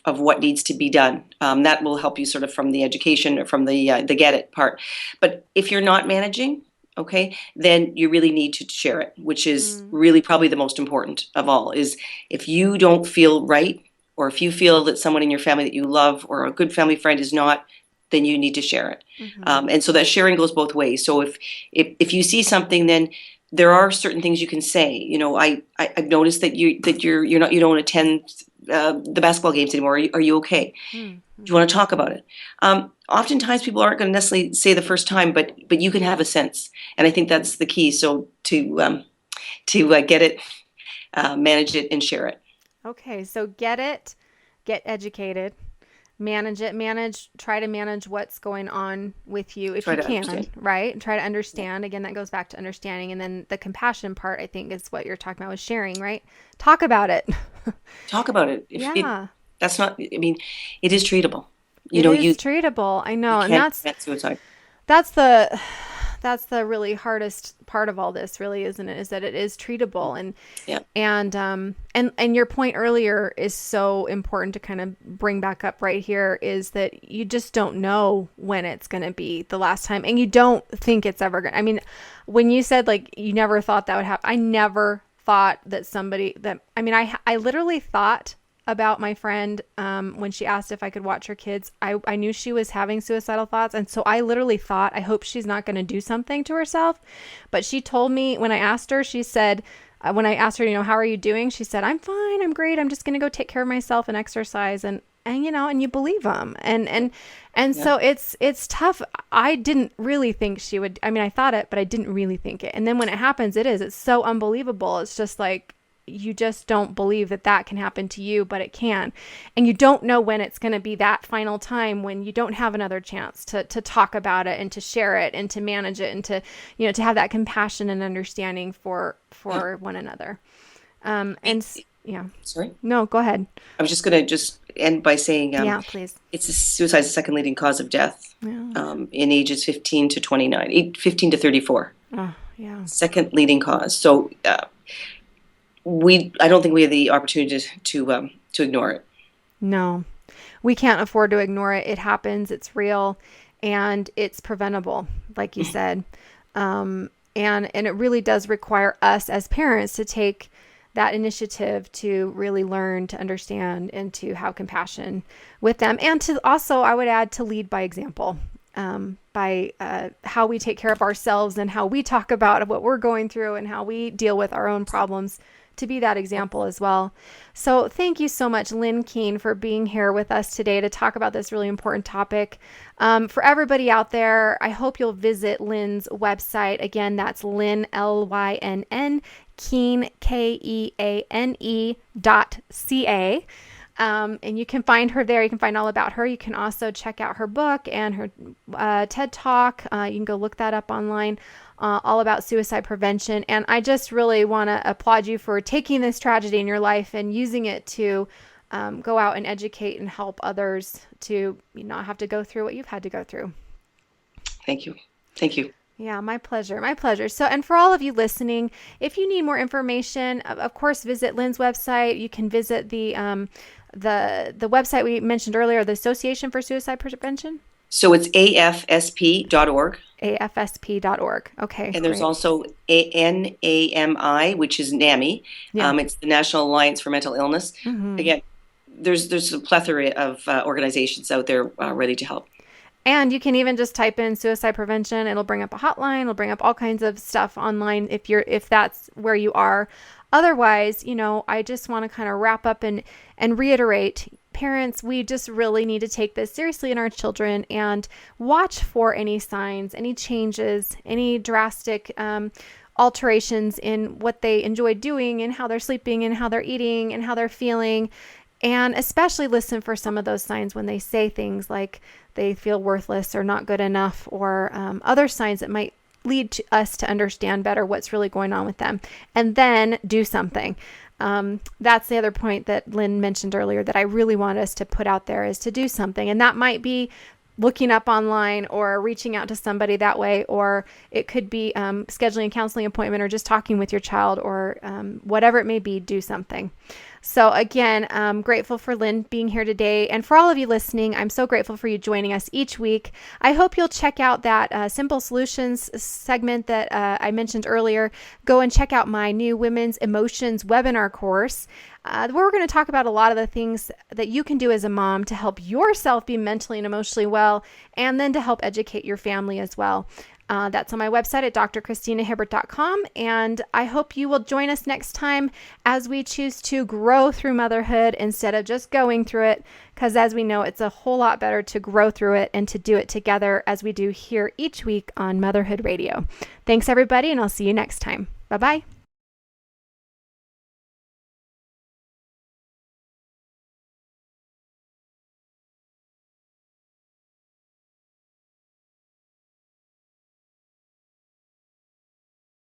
what needs to be done. That will help you sort of from the education or from the get it part. But if you're not managing, okay, then you really need to share it, which is really probably the most important of all. Is if you don't feel right, or if you feel that someone in your family that you love or a good family friend is not, then you need to share it. And so that sharing goes both ways. So if you see something, then there are certain things you can say. I've noticed that you don't attend the basketball games anymore. Are you okay? Do you want to talk about it? Oftentimes people aren't going to necessarily say the first time, but you can have a sense, and I think that's the key. So to get it, manage it, and share it. Okay, so get it, get educated, manage it, try to manage what's going on with you if you can, right? Try to understand. Again, that goes back to understanding, and then the compassion part, I think, is what you're talking about with sharing, right? Talk about it. Talk about it. That's not. I mean, it is treatable. It is treatable. I know, and that's the really hardest part of all this, really, isn't it? Is that it is treatable, and your point earlier is so important to kind of bring back up right here. Is that you just don't know when it's going to be the last time, and you don't think it's ever going to. I mean, when you said like you never thought that would happen, I never thought that I literally thought about my friend when she asked if I could watch her kids. I knew she was having suicidal thoughts, and so I literally thought, I hope she's not going to do something to herself. But she told me, when I asked her, she said, when I asked her, how are you doing? She said, I'm fine, I'm great, I'm just going to go take care of myself and exercise. And you believe them. So it's tough. I didn't really think she would. I mean, I thought it, but I didn't really think it. And then when it happens, it's so unbelievable. It's just like, you just don't believe that can happen to you, but it can. And you don't know when it's going to be that final time when you don't have another chance to talk about it and to share it and to manage it and to, to have that compassion and understanding for one another. Sorry? No, go ahead. I was just going to end by saying, please. Suicide is the second leading cause of death in ages 15 to 15 to 34. Oh, yeah. Second leading cause. So, I don't think we have the opportunity to ignore it. No, we can't afford to ignore it. It happens. It's real, and it's preventable, like you said. And it really does require us as parents to take that initiative to really learn to understand and to have compassion with them, and to also, I would add, to lead by example. By how we take care of ourselves and how we talk about what we're going through and how we deal with our own problems, to be that example as well. So thank you so much, Lynn Keane, for being here with us today to talk about this really important topic. For everybody out there, I hope you'll visit Lynn's website. Again, that's Lynn, Lynn, Keane, KEANE.ca. And you can find her there. You can find all about her. You can also check out her book and her TED Talk. You can go look that up online, all about suicide prevention. And I just really want to applaud you for taking this tragedy in your life and using it to go out and educate and help others to not have to go through what you've had to go through. Thank you. Thank you. Yeah, my pleasure. My pleasure. So, and for all of you listening, if you need more information, of course, visit Lynn's website. You can visit the website we mentioned earlier, the Association for Suicide Prevention. So it's afsp.org. afsp.org. Okay. And there's great. also NAMI, which is NAMI. Yeah. It's the National Alliance for Mental Illness. Mm-hmm. Again, there's a plethora of organizations out there ready to help. And you can even just type in suicide prevention. It'll bring up a hotline. It'll bring up all kinds of stuff online if that's where you are. Otherwise, I just want to kind of wrap up and reiterate, parents, we just really need to take this seriously in our children and watch for any signs, any changes, any drastic alterations in what they enjoy doing and how they're sleeping and how they're eating and how they're feeling. And especially listen for some of those signs when they say things like they feel worthless or not good enough, or other signs that might lead to us to understand better what's really going on with them, and then do something. That's the other point that Lynn mentioned earlier that I really want us to put out there, is to do something. And that might be looking up online or reaching out to somebody that way, or it could be scheduling a counseling appointment or just talking with your child, or whatever it may be, do something. So again, I'm grateful for Lynn being here today. And for all of you listening, I'm so grateful for you joining us each week. I hope you'll check out that Simple Solutions segment that I mentioned earlier. Go and check out my new Women's Emotions webinar course, where we're going to talk about a lot of the things that you can do as a mom to help yourself be mentally and emotionally well, and then to help educate your family as well. That's on my website at drchristinahibbert.com. And I hope you will join us next time as we choose to grow through motherhood instead of just going through it. Because as we know, it's a whole lot better to grow through it and to do it together, as we do here each week on Motherhood Radio. Thanks, everybody, and I'll see you next time. Bye-bye.